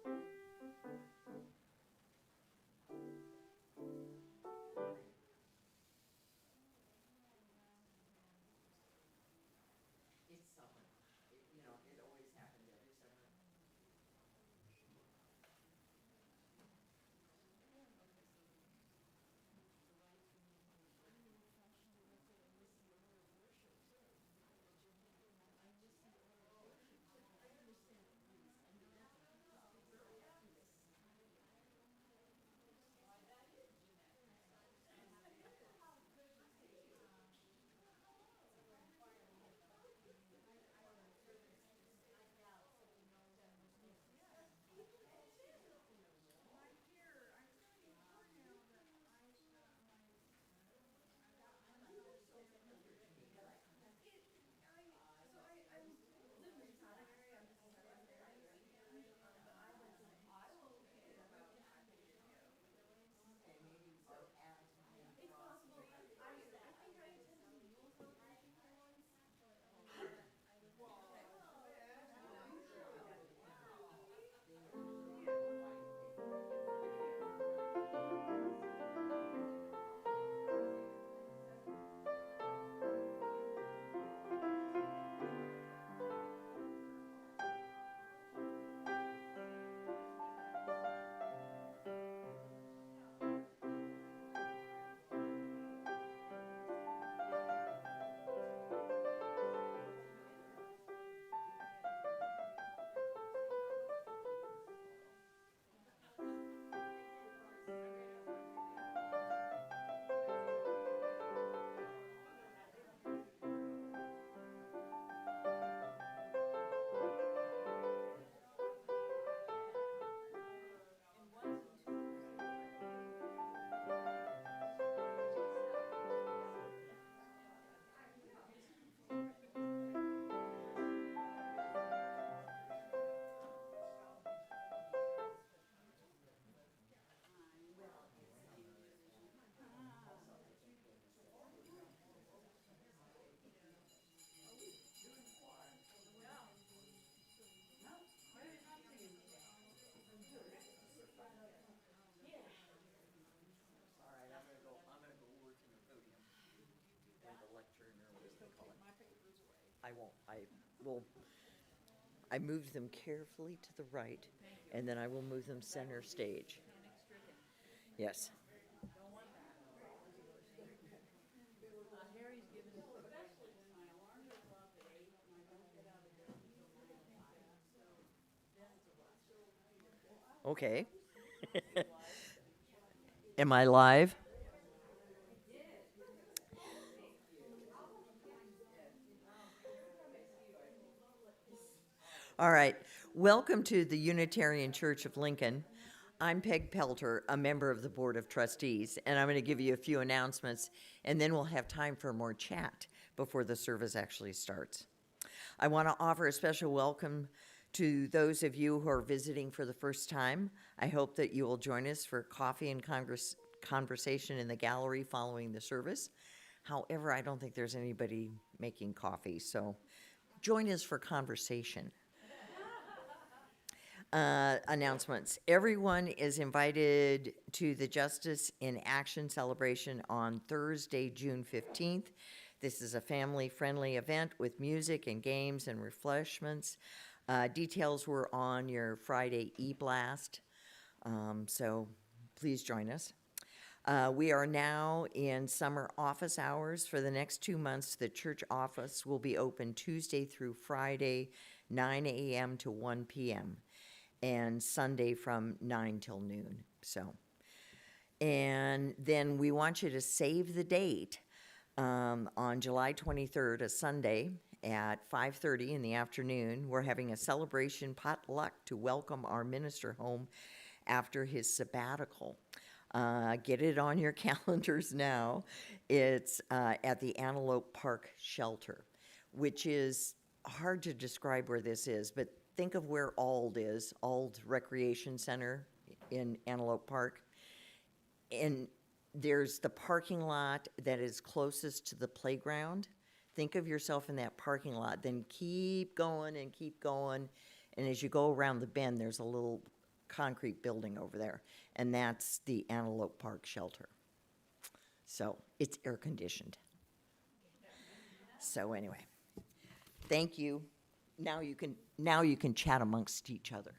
It's summer. It always happens every summer. Okay, maybe so add to maybe Frosty. All right, I'm gonna go work in the podium or the lectern or whatever they call it. I won't. I moved them carefully to the right, and then I will move them center stage. Yes. Okay. Am I live? All right. Welcome to the Unitarian Church of Lincoln. I'm Peg Pelter, a member of the Board of Trustees, and I'm going to give you a few announcements, and then we'll have time for more chat before the service actually starts. I want to offer a special welcome to those of you who are visiting for the first time. I hope that you will join us for coffee and conversation in the gallery following the service. However, I don't think there's anybody making coffee, so join us for conversation. Announcements. Everyone is invited to the Justice in Action celebration on Thursday, June 15th. This is a family-friendly event with music and games and refreshments. Details were on your Friday e-blast, so please join us. We are now in summer office hours. For the next 2 months, the church office will be open Tuesday through Friday, 9 a.m. to 1 p.m., and Sunday from 9 till noon. And then we want you to save the date on July 23rd, a Sunday, at 5:30 in the afternoon. We're having a celebration potluck to welcome our minister home after his sabbatical. Get it on your calendars now. It's at the Antelope Park Shelter, which is hard to describe where this is, but think of where Ald is, Ald Recreation Center in Antelope Park. And there's the parking lot that is closest to the playground. Think of yourself in that parking lot, then keep going and keep going. And as you go around the bend, there's a little concrete building over there, and that's the Antelope Park Shelter. So it's air conditioned. So anyway, thank you. Now you can chat amongst each other.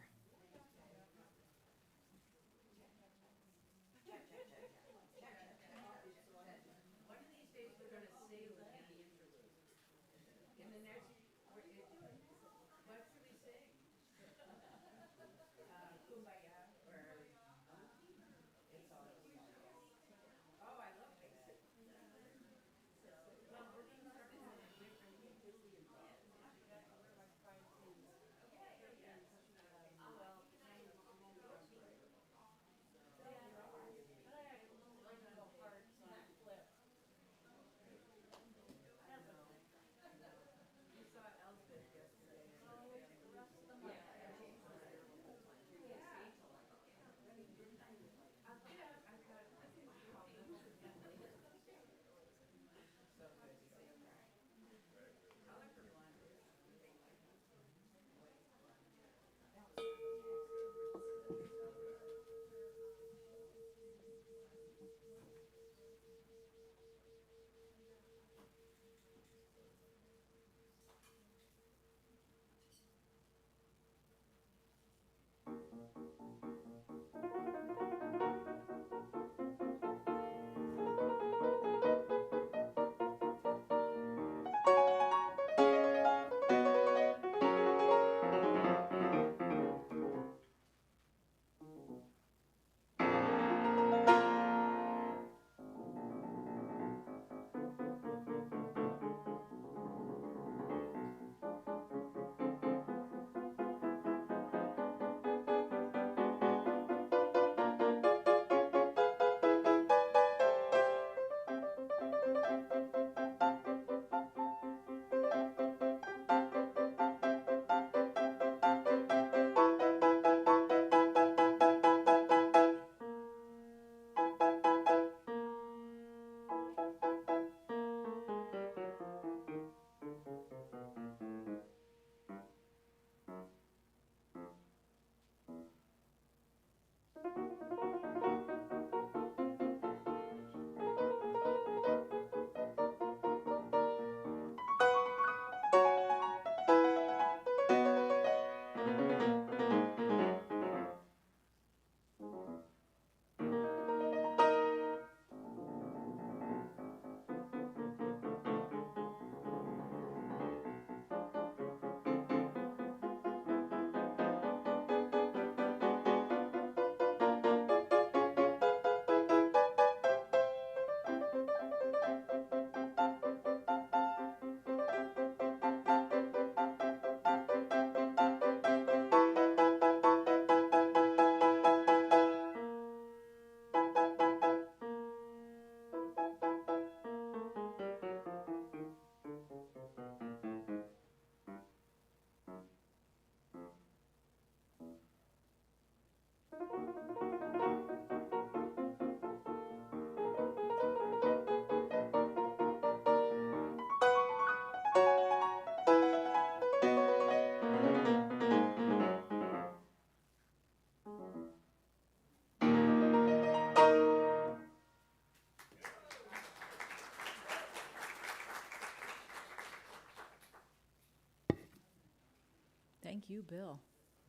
Thank you, Bill.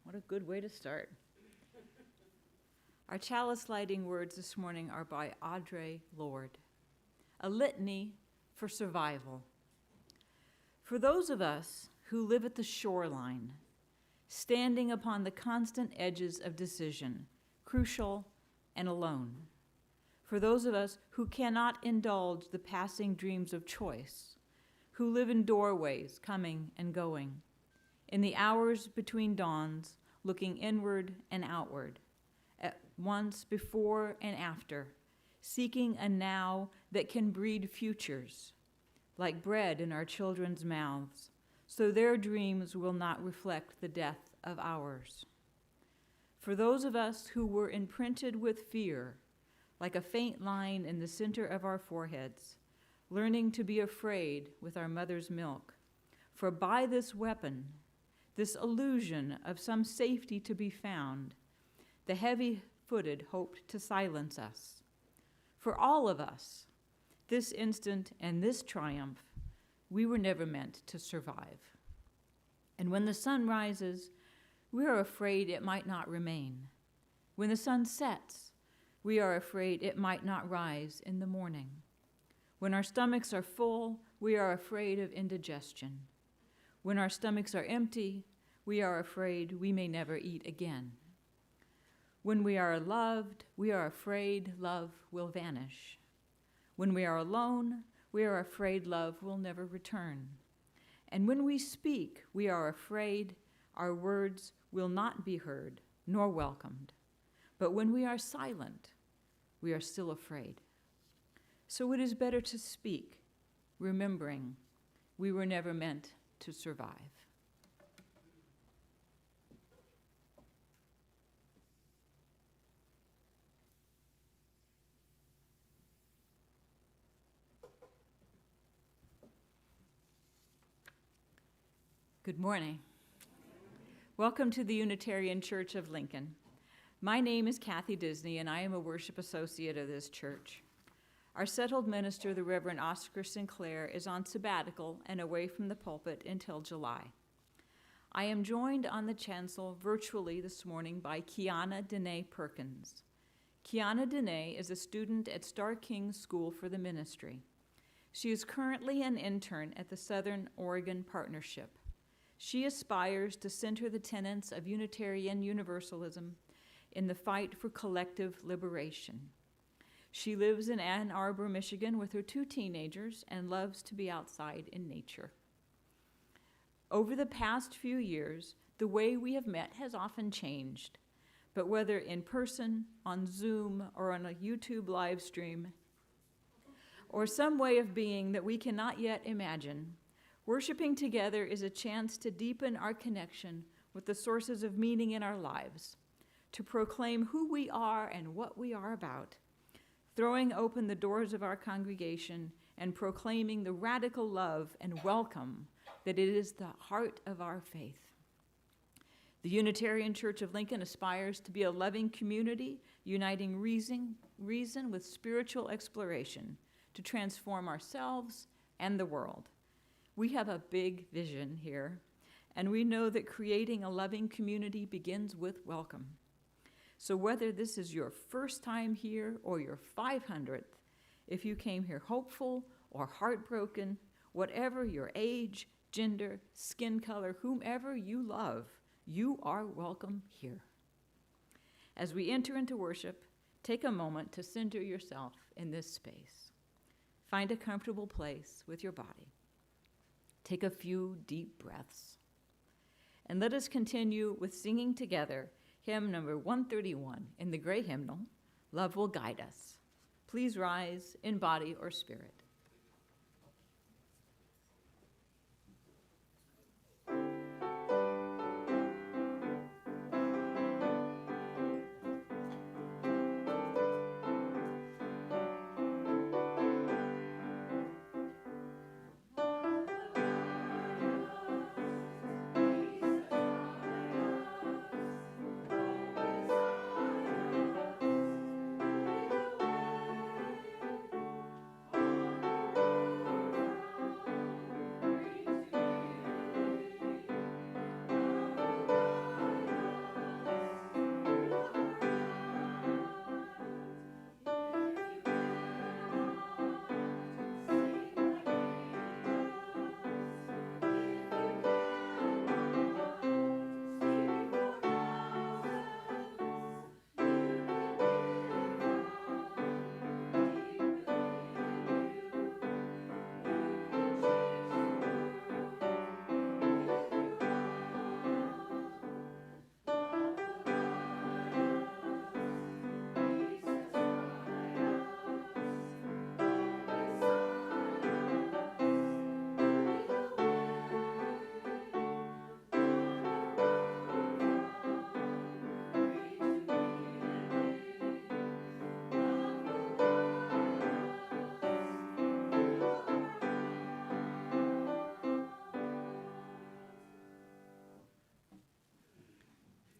What a good way to start. Our chalice lighting words this morning are by Audre Lorde, a litany for survival. For those of us who live at the shoreline, standing upon the constant edges of decision, crucial and alone. For those of us who cannot indulge the passing dreams of choice, who live in doorways, coming and going, in the hours between dawns, looking inward and outward, at once before and after, seeking a now that can breed futures, like bread in our children's mouths, so their dreams will not reflect the death of ours. For those of us who were imprinted with fear, like a faint line in the center of our foreheads, learning to be afraid with our mother's milk, for by this weapon, this illusion of some safety to be found, the heavy-footed hoped to silence us. For all of us, this instant and this triumph, we were never meant to survive. And when the sun rises, we are afraid it might not remain. When the sun sets, we are afraid it might not rise in the morning. When our stomachs are full, we are afraid of indigestion. When our stomachs are empty, we are afraid we may never eat again. When we are loved, we are afraid love will vanish. When we are alone, we are afraid love will never return. And when we speak, we are afraid our words will not be heard nor welcomed. But when we are silent, we are still afraid. So it is better to speak, remembering we were never meant to survive. Good morning. Welcome to the Unitarian Church of Lincoln. My name is Kathy Disney, and I am a worship associate of this church. Our settled minister, the Reverend Oscar Sinclair, is on sabbatical and away from the pulpit until July. I am joined on the chancel virtually this morning by Kiana Dene Perkins. Kiana Dene is a student at Star King School for the Ministry. She is currently an intern at the Southern Oregon Partnership. She aspires to center the tenets of Unitarian Universalism in the fight for collective liberation. She lives in Ann Arbor, Michigan with her 2 teenagers and loves to be outside in nature. Over the past few years, the way we have met has often changed, but whether in person, on Zoom, or on a YouTube live stream, or some way of being that we cannot yet imagine, worshiping together is a chance to deepen our connection with the sources of meaning in our lives, to proclaim who we are and what we are about, throwing open the doors of our congregation and proclaiming the radical love and welcome that it is the heart of our faith. The Unitarian Church of Lincoln aspires to be a loving community, uniting reason with spiritual exploration to transform ourselves and the world. We have a big vision here, and we know that creating a loving community begins with welcome. So whether this is your first time here or your 500th, if you came here hopeful or heartbroken, whatever your age, gender, skin color, whomever you love, you are welcome here. As we enter into worship, take a moment to center yourself in this space. Find a comfortable place with your body. Take a few deep breaths. And let us continue with singing together hymn number 131 in the gray hymnal, Love Will Guide Us. Please rise in body or spirit.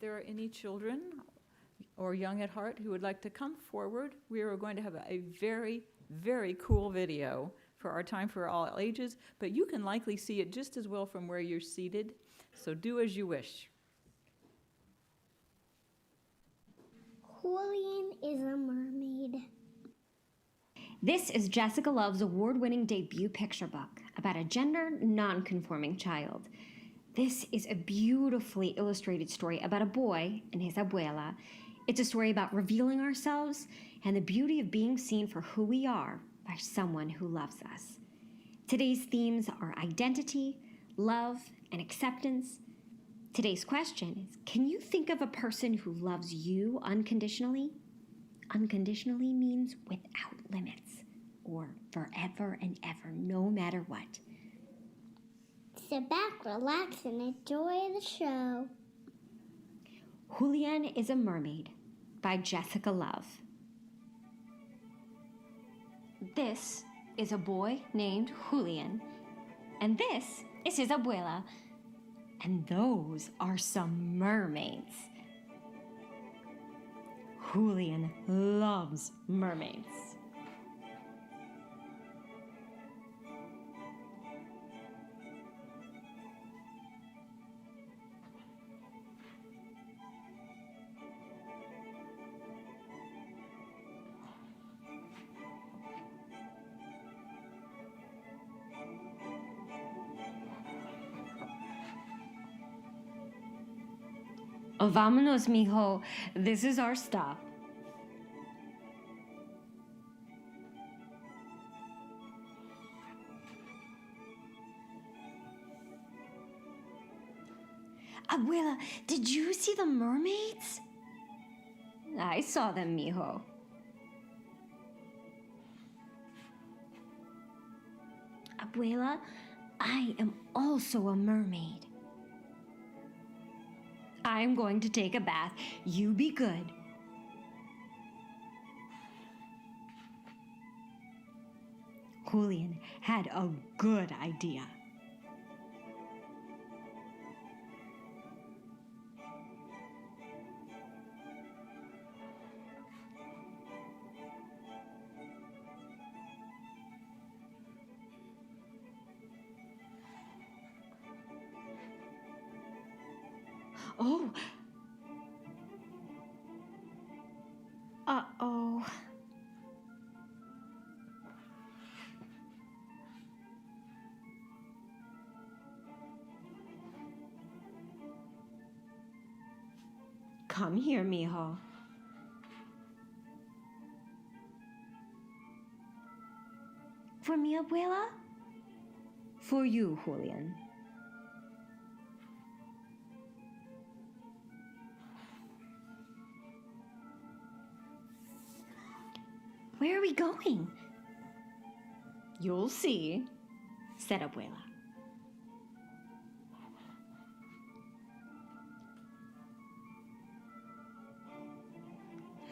There are any children, or young at heart who would like to come forward, we are going to have a very, very cool video for our Time for All Ages, but you can likely see it just as well from where you're seated, so do as you wish. Julian is a mermaid. This is Jessica Love's award-winning debut picture book about a gender non-conforming child. This is a beautifully illustrated story about a boy and his abuela. It's a story about revealing ourselves and the beauty of being seen for who we are by someone who loves us. Today's themes are identity, love, and acceptance. Today's question is, can you think of a person who loves you unconditionally? Unconditionally means without limits, or forever and ever, no matter what. Sit back, relax, and enjoy the show. Julian is a Mermaid by Jessica Love. This is a boy named Julian, and this is his abuela, and those are some mermaids. Julian loves mermaids. Vámonos, mijo. This is our stop. Abuela, did you see the mermaids? I saw them, mijo. Abuela, I am also a mermaid. I'm going to take a bath. You be good. Julian had a good idea. Oh. Uh-oh. Come here, mijo. For mi abuela? For you, Julian. Where are we going? You'll see, said abuela.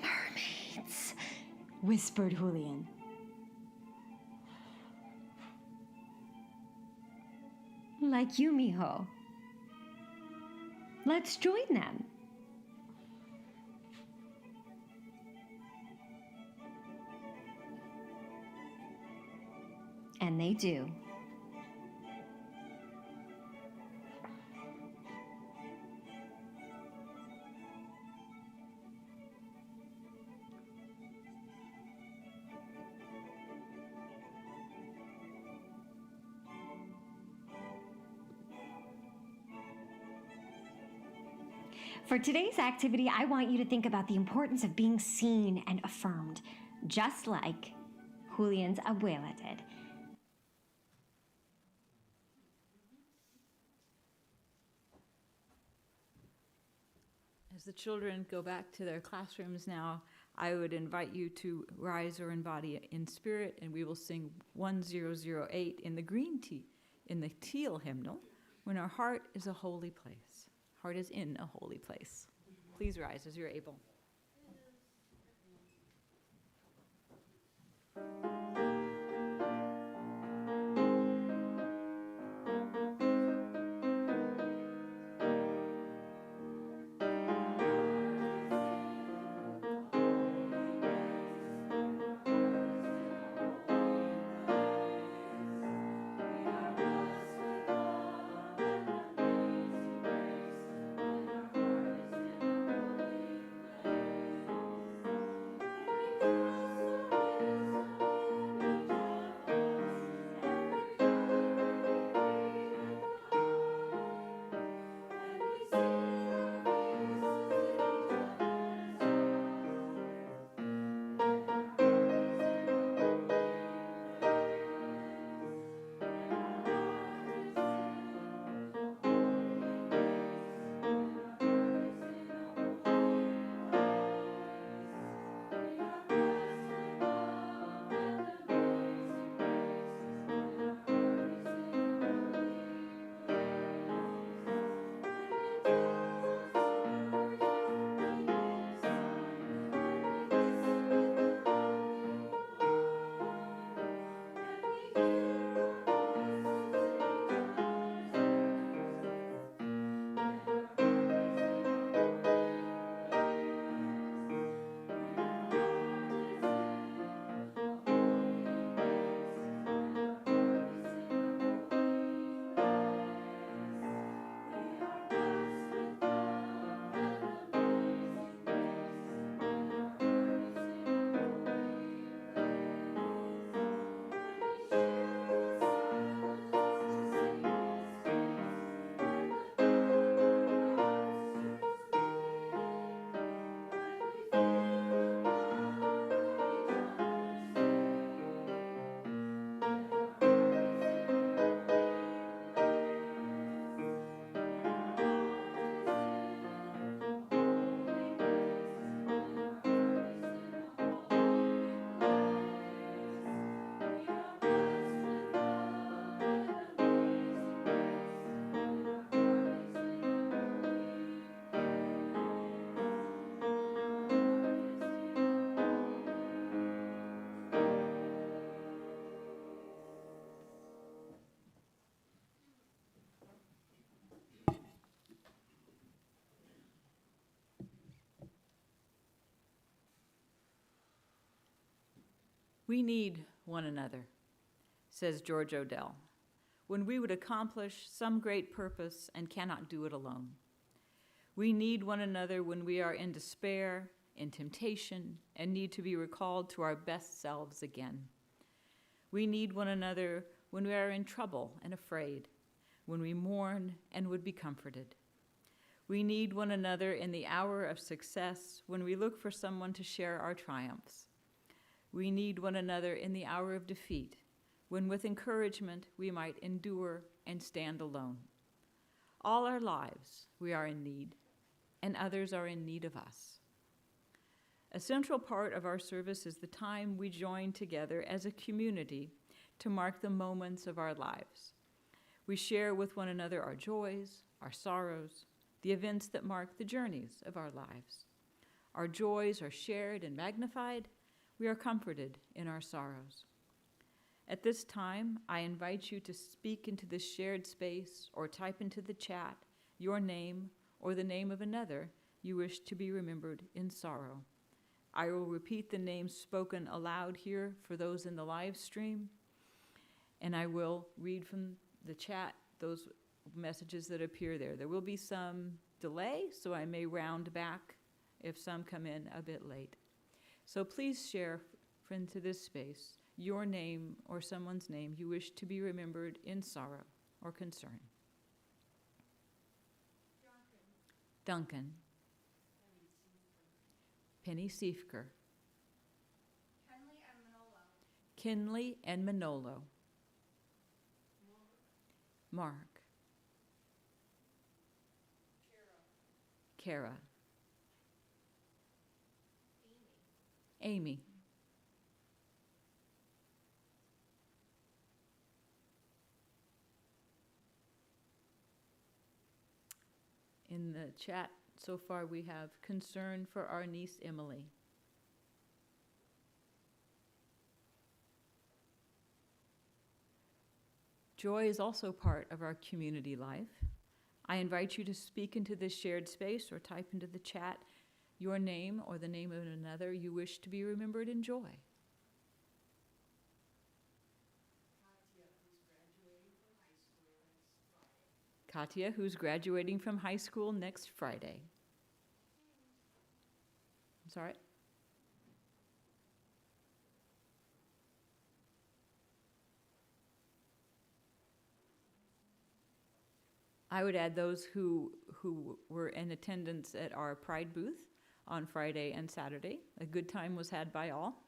Mermaids, whispered Julian. Like you, mijo. Let's join them. And they do. For today's activity, I want you to think about the importance of being seen and affirmed, just like Julian's abuela did. As the children go back to their classrooms now, I would invite you to rise or embody in spirit, and we will sing 1008 in the in the teal hymnal, when our heart is a holy place. Heart is in a holy place. Please rise as you're able. We need one another, says George Odell, when we would accomplish some great purpose and cannot do it alone. We need one another when we are in despair, in temptation, and need to be recalled to our best selves again. We need one another when we are in trouble and afraid, when we mourn and would be comforted. We need one another in the hour of success, when we look for someone to share our triumphs. We need one another in the hour of defeat, when with encouragement we might endure and stand alone. All our lives we are in need, and others are in need of us. A central part of our service is the time we join together as a community to mark the moments of our lives. We share with one another our joys, our sorrows, the events that mark the journeys of our lives. Our joys are shared and magnified. We are comforted in our sorrows. At this time, I invite you to speak into this shared space or type into the chat your name or the name of another you wish to be remembered in sorrow. I will repeat the names spoken aloud here for those in the live stream, and I will read from the chat those messages that appear there. There will be some delay, so I may round back if some come in a bit late. So please share into this space your name or someone's name you wish to be remembered in sorrow or concern. Duncan. Penny Siefker. Kinley and Manolo. Mark. Kara. Amy. In the chat so far we have concern for our niece Emily. Joy is also part of our community life. I invite you to speak into this shared space or type into the chat your name or the name of another you wish to be remembered in joy. Katya, who's graduating from high school next Friday. I'm sorry? I would add those who were in attendance at our Pride booth on Friday and Saturday. A good time was had by all.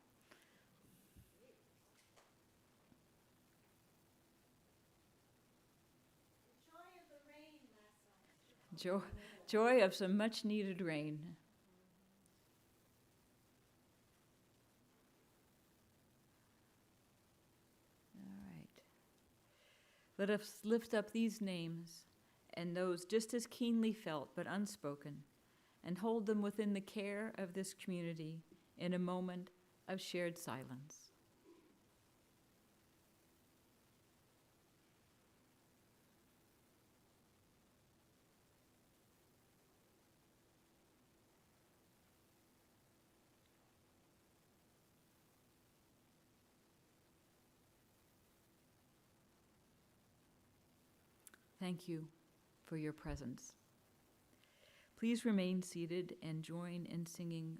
Joy of some much needed rain. All right. Let us lift up these names and those just as keenly felt but unspoken, and hold them within the care of this community in a moment of shared silence. Thank you for your presence. Please remain seated and join in singing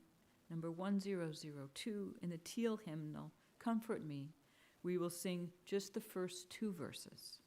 number 1002 in the Teal hymnal, Comfort Me. We will sing just the first two verses.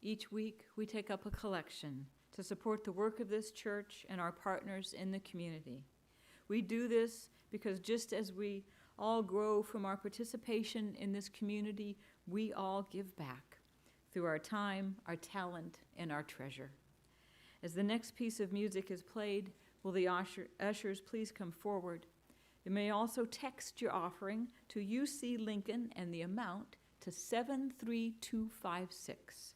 Each week, we take up a collection to support the work of this church and our partners in the community. We do this because just as we all grow from our participation in this community, we all give back through our time, our talent, and our treasure. As the next piece of music is played, will the ushers please come forward? You may also text your offering to UC Lincoln and the amount to 73256.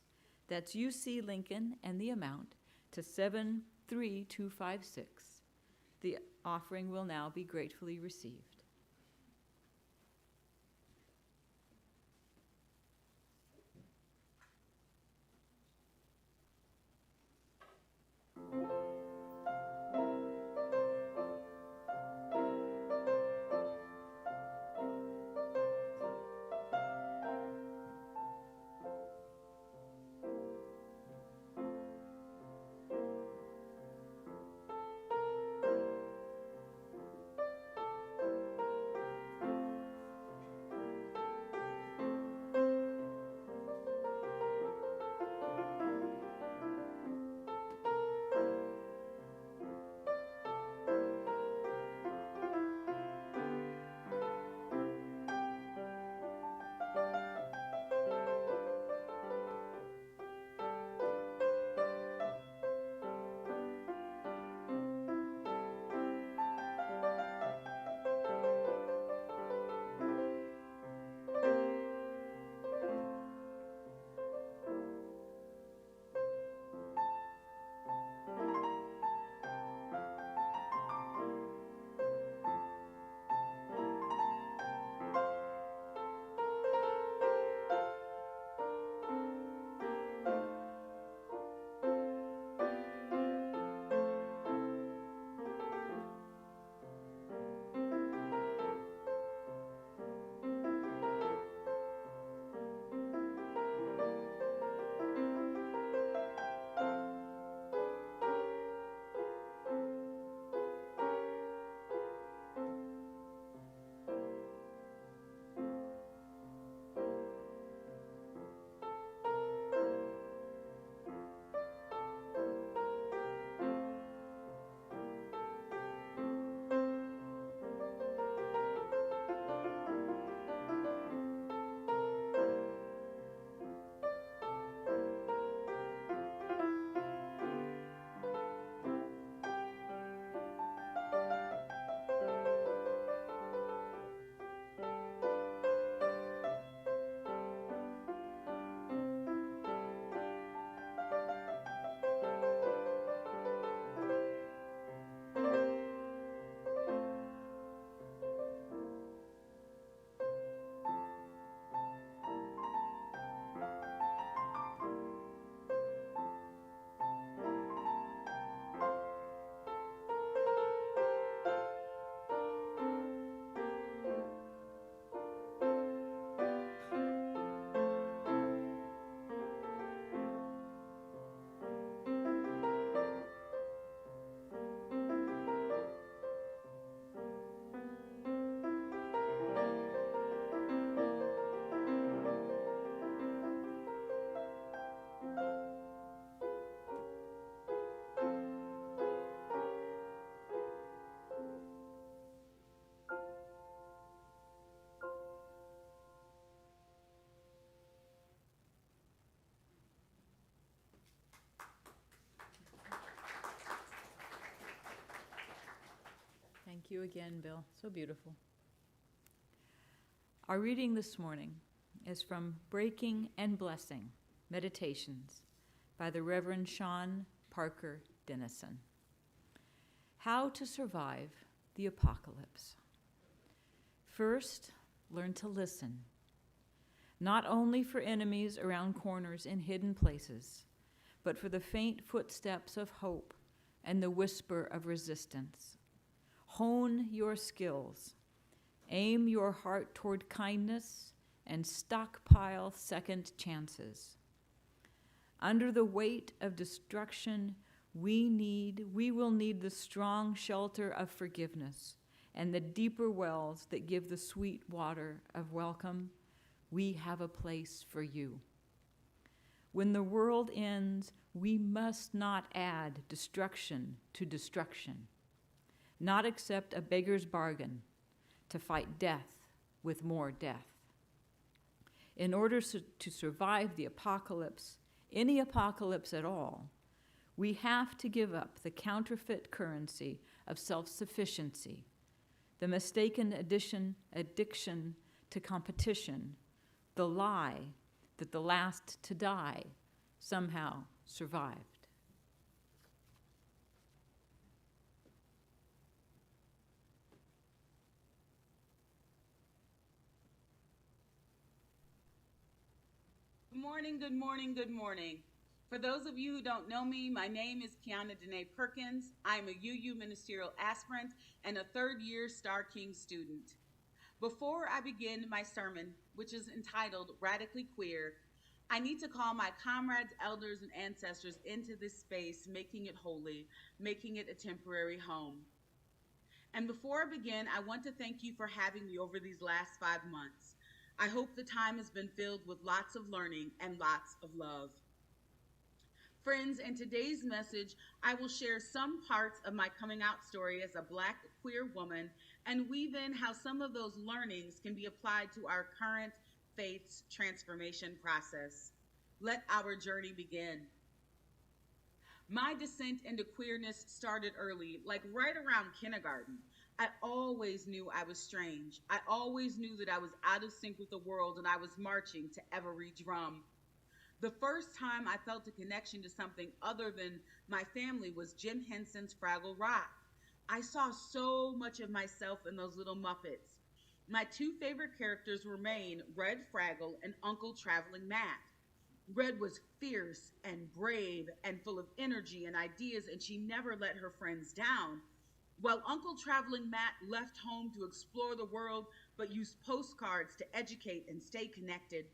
That's UC Lincoln and the amount to 73256. The offering will now be gratefully received. Thank you again, Bill. So beautiful. Our reading this morning is from Breaking and Blessing, Meditations by the Reverend Sean Parker Dennison. How to survive the apocalypse. First, learn to listen, not only for enemies around corners in hidden places, but for the faint footsteps of hope and the whisper of resistance. Hone your skills, aim your heart toward kindness, and stockpile second chances. Under the weight of destruction, we will need the strong shelter of forgiveness and the deeper wells that give the sweet water of welcome. We have a place for you. When the world ends, we must not add destruction to destruction, not accept a beggar's bargain to fight death with more death. In order to survive the apocalypse, any apocalypse at all, we have to give up the counterfeit currency of self-sufficiency, the mistaken addiction to competition, the lie that the last to die somehow survived. Good morning, good morning, good morning. For those of you who don't know me, my name is Kiana Danae Perkins. I'm a UU ministerial aspirant and a third-year Star King student. Before I begin my sermon, which is entitled Radically Queer, I need to call my comrades, elders, and ancestors into this space, making it holy, making it a temporary home. And before I begin, I want to thank you for having me over these last 5 months. I hope the time has been filled with lots of learning and lots of love. Friends, in today's message, I will share some parts of my coming out story as a Black queer woman and weave in how some of those learnings can be applied to our current faith's transformation process. Let our journey begin. My descent into queerness started early, like right around kindergarten. I always knew I was strange. I always knew that I was out of sync with the world and I was marching to every drum. The first time I felt a connection to something other than my family was Jim Henson's Fraggle Rock. I saw so much of myself in those little Muppets. My two favorite characters remain Red Fraggle and Uncle Traveling Matt. Red was fierce and brave and full of energy and ideas, and she never let her friends down, while Uncle Traveling Matt left home to explore the world but used postcards to educate and stay connected.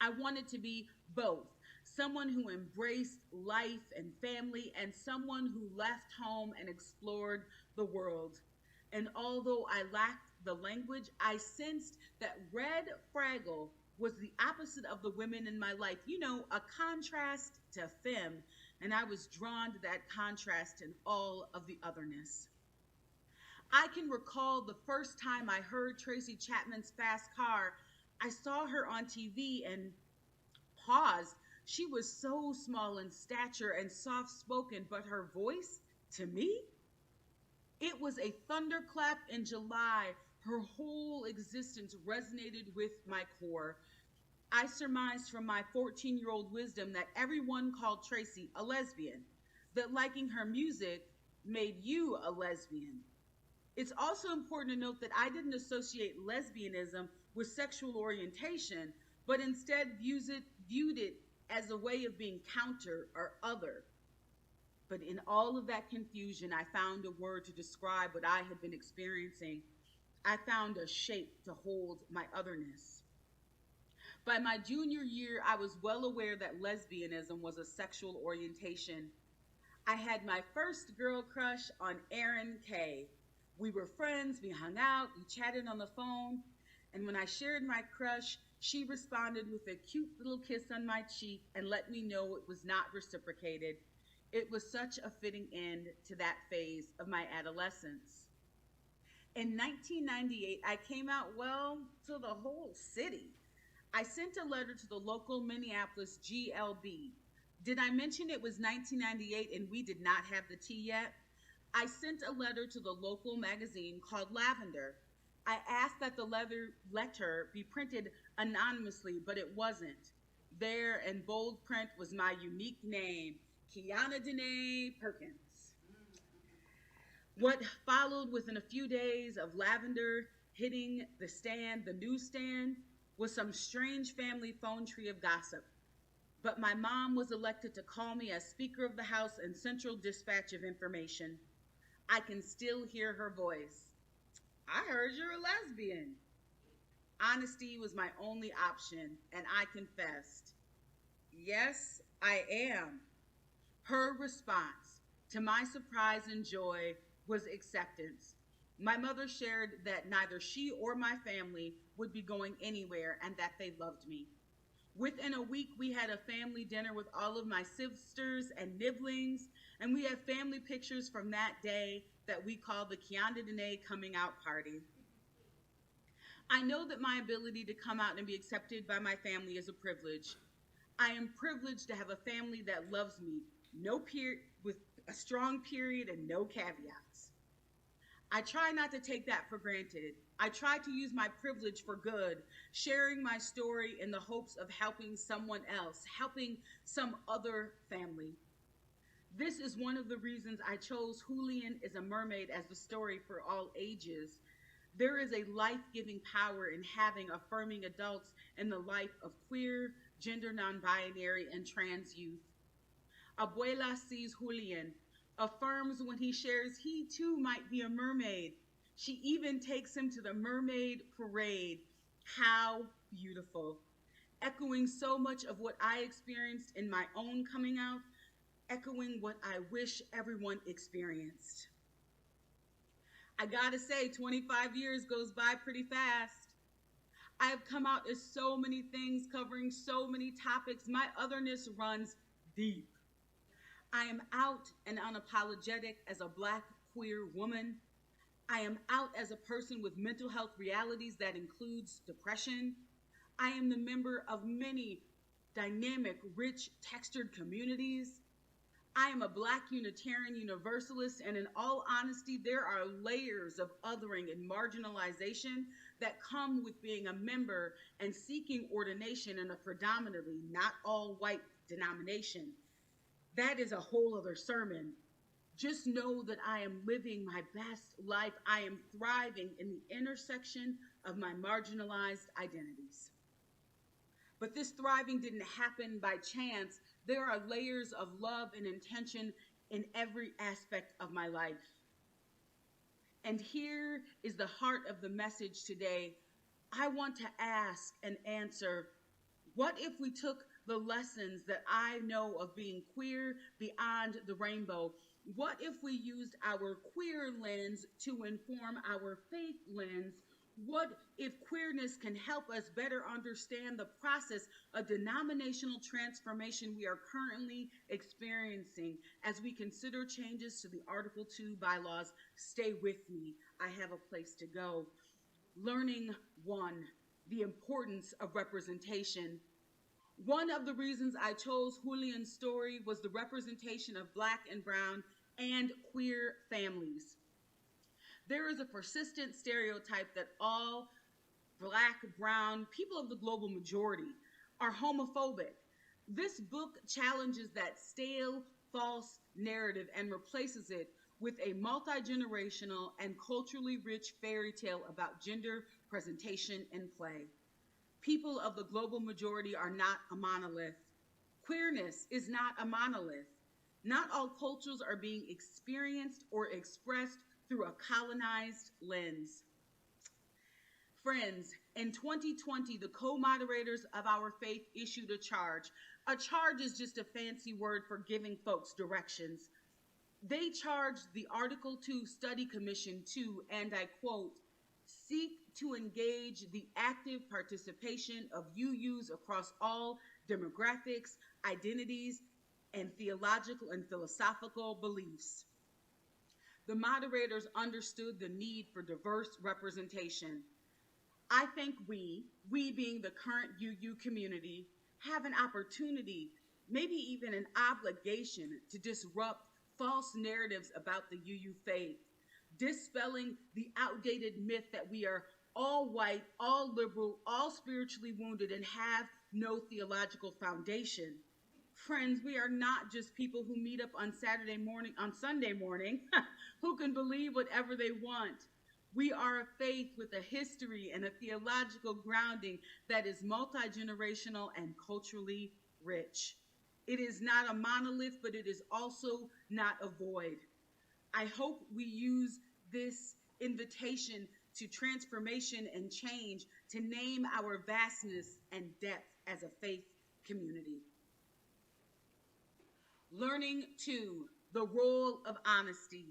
I wanted to be both, someone who embraced life and family and someone who left home and explored the world. And although I lacked the language, I sensed that Red Fraggle was the opposite of the women in my life, a contrast to Femme, and I was drawn to that contrast in all of the otherness. I can recall the first time I heard Tracy Chapman's Fast Car. I saw her on TV and paused. She was so small in stature and soft-spoken, but her voice, to me, it was a thunderclap in July. Her whole existence resonated with my core. I surmised from my 14-year-old wisdom that everyone called Tracy a lesbian, that liking her music made you a lesbian. It's also important to note that I didn't associate lesbianism with sexual orientation, but instead viewed it as a way of being counter or other. But in all of that confusion, I found a word to describe what I had been experiencing. I found a shape to hold my otherness. By my junior year, I was well aware that lesbianism was a sexual orientation. I had my first girl crush on Erin Kay. We were friends, we hung out, we chatted on the phone, and when I shared my crush, she responded with a cute little kiss on my cheek and let me know it was not reciprocated. It was such a fitting end to that phase of my adolescence. In 1998, I came out, to the whole city. I sent a letter to the local Minneapolis GLB. Did I mention it was 1998 and we did not have the T yet? I sent a letter to the local magazine called Lavender. I asked that the letter be printed anonymously, but it wasn't. There in bold print was my unique name, Kiana Danae Perkins. What followed within a few days of Lavender hitting the newsstand, was some strange family phone tree of gossip. But my mom was elected to call me as Speaker of the House and Central Dispatch of Information. I can still hear her voice. I heard you're a lesbian. Honesty was my only option, and I confessed. Yes, I am. Her response, to my surprise and joy, was acceptance. My mother shared that neither she or my family would be going anywhere and that they loved me. Within a week, we had a family dinner with all of my sisters and nibblings, and we have family pictures from that day that we call the Kianda Dene coming out party. I know that my ability to come out and be accepted by my family is a privilege. I am privileged to have a family that loves me, with a strong period and no caveats. I try not to take that for granted. I try to use my privilege for good, sharing my story in the hopes of helping someone else, helping some other family. This is one of the reasons I chose Julian is a Mermaid as the story for all ages. There is a life-giving power in having affirming adults in the life of queer, gender non-binary, and trans youth. Abuela sees Julian, affirms when he shares he too might be a mermaid. She even takes him to the mermaid parade. How beautiful. Echoing so much of what I experienced in my own coming out, echoing what I wish everyone experienced. I gotta say, 25 years goes by pretty fast. I have come out as so many things, covering so many topics. My otherness runs deep. I am out and unapologetic as a Black queer woman. I am out as a person with mental health realities that includes depression. I am the member of many dynamic, rich, textured communities. I am a Black Unitarian Universalist, and in all honesty, there are layers of othering and marginalization that come with being a member and seeking ordination in a predominantly not all white denomination. That is a whole other sermon. Just know that I am living my best life. I am thriving in the intersection of my marginalized identities. But this thriving didn't happen by chance. There are layers of love and intention in every aspect of my life. And here is the heart of the message today. I want to ask and answer, what if we took the lessons that I know of being queer beyond the rainbow? What if we used our queer lens to inform our faith lens? What if queerness can help us better understand the process of denominational transformation we are currently experiencing as we consider changes to the Article 2 bylaws? Stay with me. I have a place to go. Learning 1, the importance of representation. One of the reasons I chose Julian's story was the representation of Black and brown and queer families. There is a persistent stereotype that all Black, brown, people of the global majority are homophobic. This book challenges that stale, false narrative and replaces it with a multi-generational and culturally rich fairy tale about gender presentation and play. People of the global majority are not a monolith. Queerness is not a monolith. Not all cultures are being experienced or expressed through a colonized lens. Friends, in 2020, the co-moderators of our faith issued a charge. A charge is just a fancy word for giving folks directions. They charged the Article 2 Study Commission to, and I quote, seek to engage the active participation of UUs across all demographics, identities, and theological and philosophical beliefs. The moderators understood the need for diverse representation. I think we being the current UU community, have an opportunity, maybe even an obligation to disrupt false narratives about the UU faith, dispelling the outdated myth that we are all white, all liberal, all spiritually wounded, and have no theological foundation. Friends, we are not just people who meet up on Sunday morning, who can believe whatever they want. We are a faith with a history and a theological grounding that is multi-generational and culturally rich. It is not a monolith, but it is also not a void. I hope we use this invitation to transformation and change to name our vastness and depth as a faith community. Learning 2, the role of honesty.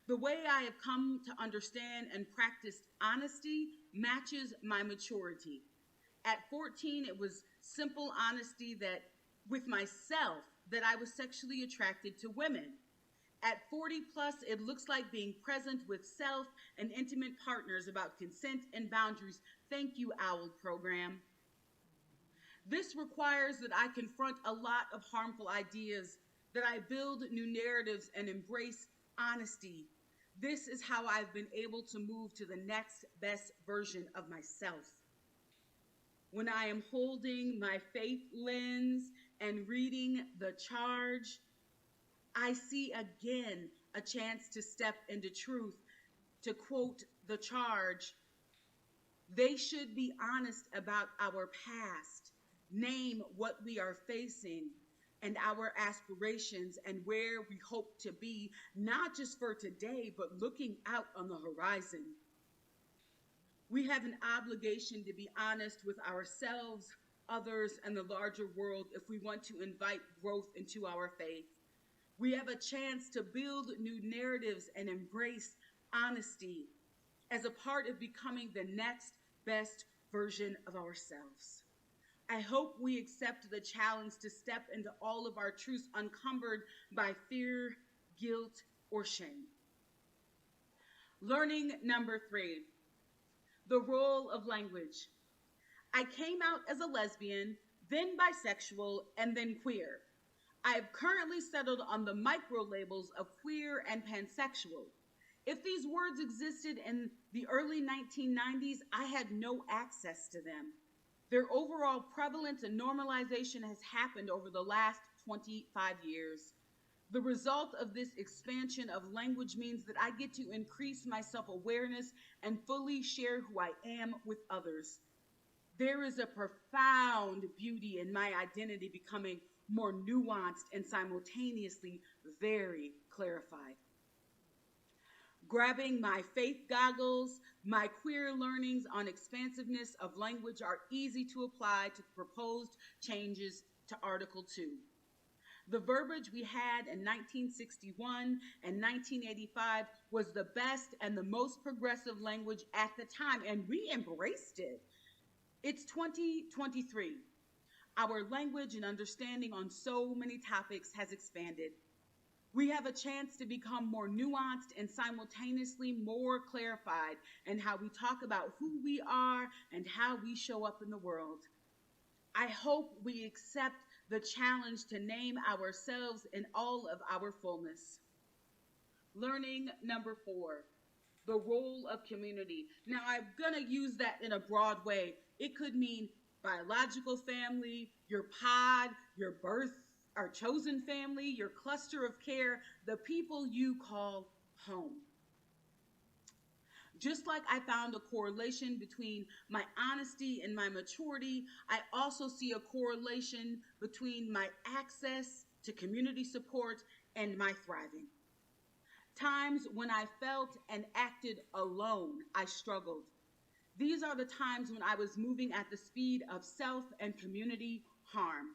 The way I have come to understand and practice honesty matches my maturity. At 14, it was simple honesty that with myself that I was sexually attracted to women. At 40 plus, it looks like being present with self and intimate partners about consent and boundaries. Thank you, OWL program. This requires that I confront a lot of harmful ideas, that I build new narratives and embrace honesty. This is how I've been able to move to the next best version of myself. When I am holding my faith lens and reading The Charge, I see again a chance to step into truth. To quote The Charge, they should be honest about our past, name what we are facing, and our aspirations and where we hope to be, not just for today, but looking out on the horizon. We have an obligation to be honest with ourselves, others, and the larger world if we want to invite growth into our faith. We have a chance to build new narratives and embrace honesty as a part of becoming the next best version of ourselves. I hope we accept the challenge to step into all of our truths unencumbered by fear, guilt, or shame. Learning number 3, the role of language. I came out as a lesbian, then bisexual, and then queer. I have currently settled on the micro labels of queer and pansexual. If these words existed in the early 1990s, I had no access to them. Their overall prevalence and normalization has happened over the last 25 years. The result of this expansion of language means that I get to increase my self-awareness and fully share who I am with others. There is a profound beauty in my identity becoming more nuanced and simultaneously very clarified. Grabbing my faith goggles, my queer learnings on expansiveness of language are easy to apply to the proposed changes to Article 2. The verbiage we had in 1961 and 1985 was the best and the most progressive language at the time, and we embraced it. It's 2023. Our language and understanding on so many topics has expanded. We have a chance to become more nuanced and simultaneously more clarified in how we talk about who we are and how we show up in the world. I hope we accept the challenge to name ourselves in all of our fullness. Learning number 4, the role of community. Now, I'm gonna use that in a broad way. It could mean biological family, your pod, your birth, our chosen family, your cluster of care, the people you call home. Just like I found a correlation between my honesty and my maturity, I also see a correlation between my access to community support and my thriving. Times when I felt and acted alone, I struggled. These are the times when I was moving at the speed of self and community harm.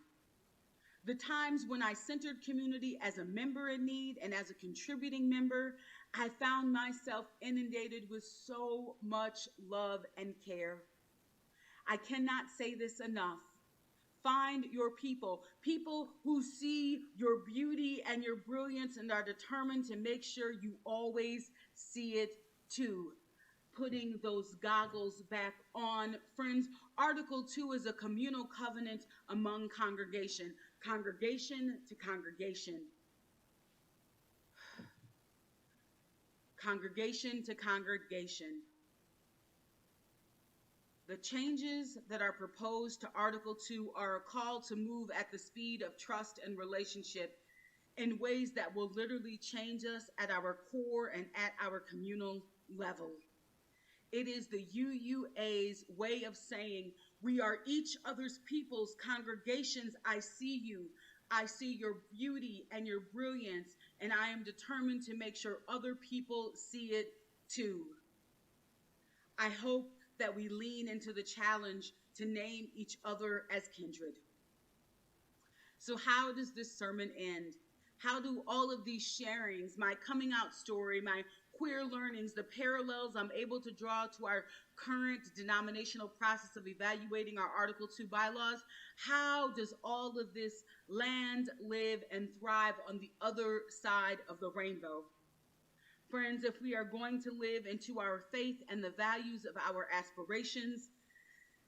The times when I centered community as a member in need and as a contributing member, I found myself inundated with so much love and care. I cannot say this enough. Find your people, people who see your beauty and your brilliance and are determined to make sure you always see it too. Putting those goggles back on. Friends, Article 2 is a communal covenant among congregation to congregation. Congregation to congregation. The changes that are proposed to Article 2 are a call to move at the speed of trust and relationship in ways that will literally change us at our core and at our communal level. It is the UUA's way of saying, we are each other's people's congregations. I see you. I see your beauty and your brilliance, and I am determined to make sure other people see it too. I hope that we lean into the challenge to name each other as kindred. So how does this sermon end? How do all of these sharings, my coming out story, my queer learnings, the parallels I'm able to draw to our current denominational process of evaluating our Article 2 bylaws, how does all of this land, live, and thrive on the other side of the rainbow? Friends, if we are going to live into our faith and the values of our aspirations,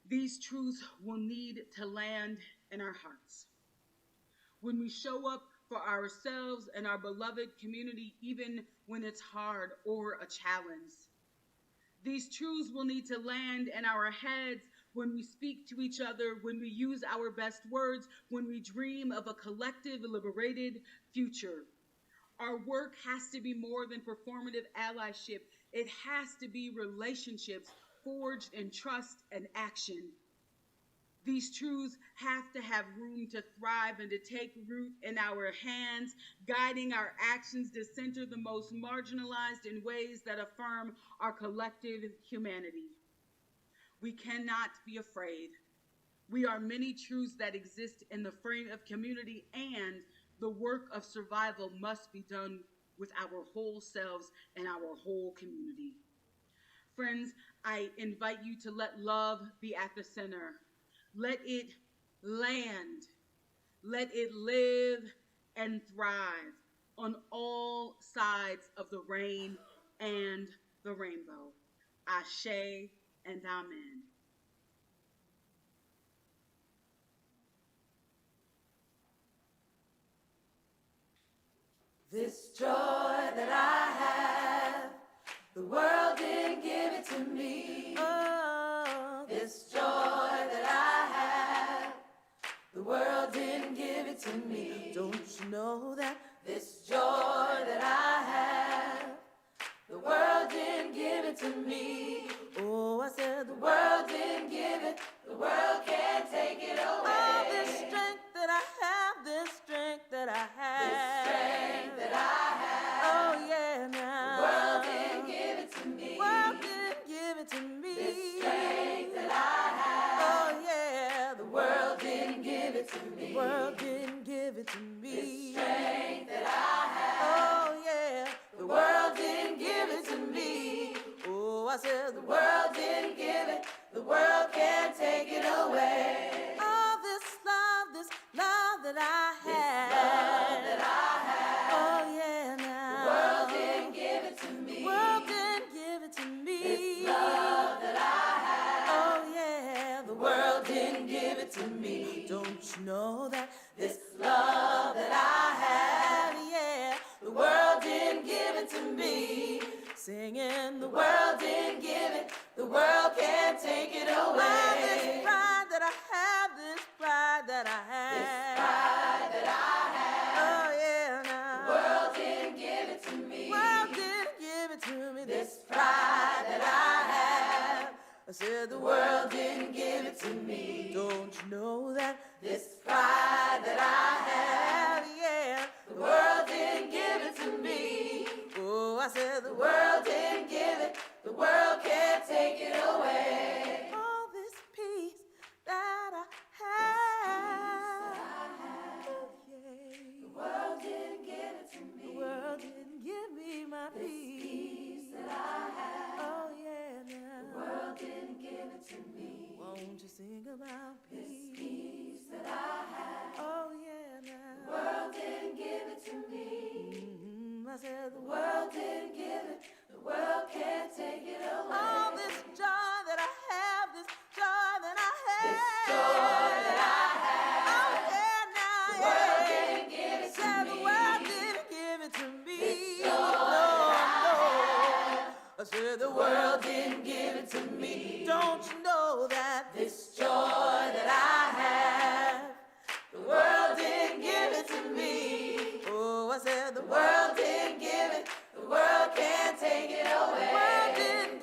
these truths will need to land in our hearts. When we show up for ourselves and our beloved community, even when it's hard or a challenge. These truths will need to land in our heads when we speak to each other, when we use our best words, when we dream of a collective, liberated future. Our work has to be more than performative allyship. It has to be relationships forged in trust and action. These truths have to have room to thrive and to take root in our hands, guiding our actions to center the most marginalized in ways that affirm our collective humanity. We cannot be afraid. We are many truths that exist in the frame of community, and the work of survival must be done with our whole selves and our whole community. Friends, I invite you to let love be at the center. Let it land. Let it live and thrive on all sides of the rain and the rainbow. Ashe and amen. This joy that I have, the world didn't give it to me. Oh, this joy that I have, the world didn't give it to me. Don't you know that? This joy that I have, the world didn't give it to me. Oh, I said the world didn't give it, the world can't take it away. Oh, this strength that I have, this strength that I have, this strength that I have. Oh, yeah, now. The world didn't give it to me. World didn't give it to me. This strength that I have. Oh, yeah, the world didn't give it to me. The world didn't give it to me. This strength that I have. Oh, yeah, the world didn't give it to me. Oh, I said the world didn't give it, the world can't take it away. Oh, this love that I have. This love that I have. Oh, yeah, now. The world didn't give it to me. The world didn't give it to me. This love that I have. Oh, yeah, the world didn't give it to me. Don't you know that? This love that I have, yeah, the world didn't give it to me. Singing, the world didn't give it, the world can't take it away. Oh, this pride that I have, this pride that I have. This pride that I have. Oh, yeah, now. The world didn't give it to me. The world didn't give it to me. This pride that I have. I said the world didn't give it to me. Don't you know that? This pride that I have, yeah, the world didn't give it to me. Oh, I said the world didn't give it, the world can't take it away. All this peace that I have, oh, yeah. The world didn't give it to me. The world didn't give me my peace that I have. Oh, yeah, now. The world didn't give it to me. Won't you sing about peace? This peace that I have. Oh, yeah, now. The world didn't give it to me. I said the world didn't give it, the world can't take it away. All this joy that I have, this joy that I have. This joy that I have. Oh, yeah, now, the world didn't give it to me. The world didn't give it to me. This joy that I have. I said the world didn't give it to me. Don't you know that? This joy that I have, the world didn't give it to me. Oh, I said the world didn't give it, the world can't take it away. The world didn't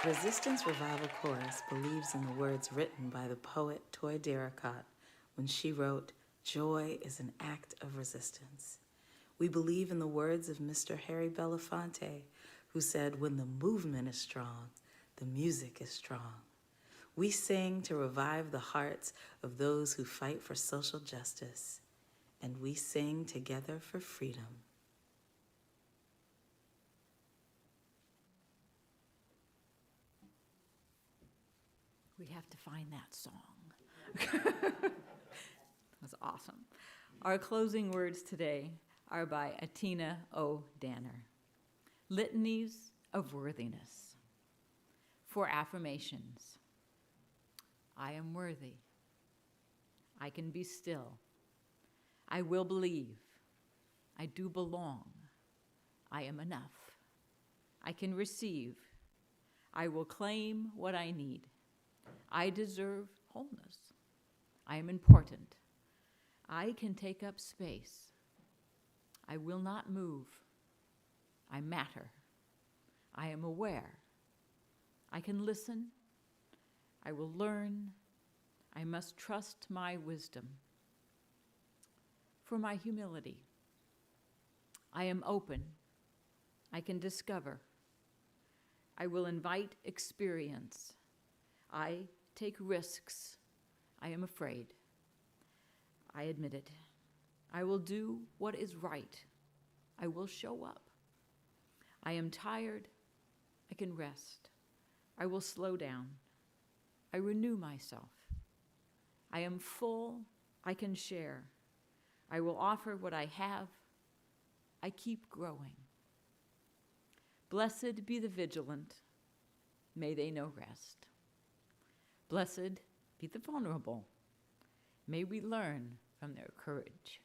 Resistance Revival Chorus believes in the words written by the poet Toy Darracott when she wrote, "Joy is an act of resistance." We believe in the words of Mr. Harry Belafonte, who said, "When the movement is strong, the music is strong." We sing to revive the hearts of those who fight for social justice, and we sing together for freedom. We have to find that song. That's awesome. Our closing words today are by Atina O. Danner. Litanies of Worthiness. For affirmations. I am worthy. I can be still. I will believe. I do belong. I am enough. I can receive. I will claim what I need. I deserve wholeness. I am important. I can take up space. I will not move. I matter. I am aware. I can listen. I will learn. I must trust my wisdom. For my humility. I am open. I can discover. I will invite experience. I take risks. I am afraid. I admit it. I will do what is right. I will show up. I am tired. I can rest. I will slow down. I renew myself. I am full. I can share. I will offer what I have. I keep growing. Blessed be the vigilant. May they know rest. Blessed be the vulnerable. May we learn from their courage.